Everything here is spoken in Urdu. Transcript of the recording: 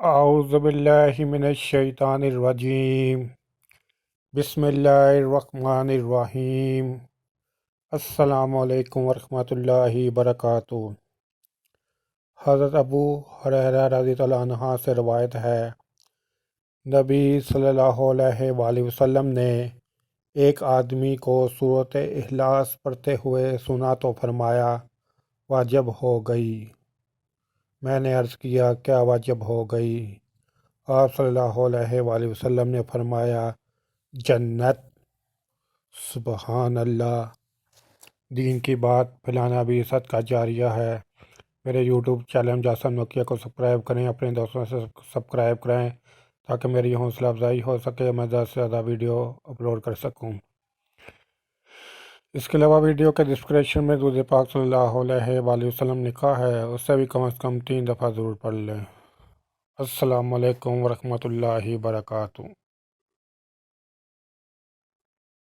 اعوذ باللہ من الشیطان الرجیم، بسم اللہ الرحمن الرحیم۔ السلام علیکم ورحمۃ اللہ وبرکاتہ۔ حضرت ابو ہریرہ رضی اللہ عنہ سے روایت ہے، نبی صلی اللہ علیہ وآلہ وسلم نے ایک آدمی کو سورۃ اخلاص پڑھتے ہوئے سنا تو فرمایا، واجب ہو گئی۔ میں نے عرض کیا، کیا واجب ہو گئی؟ آپ صلی اللہ علیہ وآلہ وسلم نے فرمایا، جنت۔ سبحان اللہ۔ دین کی بات پھیلانا بھی صدقہ جاریہ ہے۔ میرے یوٹیوب چینل جاسم نوکیہ کو سبسکرائب کریں، اپنے دوستوں سے سبسکرائب کریں تاکہ میری حوصلہ افزائی ہو سکے، میں زیادہ سے زیادہ ویڈیو اپلوڈ کر سکوں۔ اس کے علاوہ ویڈیو کے ڈسکرپشن میں درود پاک صلی اللہ علیہ وآلہ وسلم لکھا ہے، اس سے بھی کم از کم 3 دفعہ ضرور پڑھ لیں۔ السلام علیکم ورحمۃ اللہ وبرکاتہ۔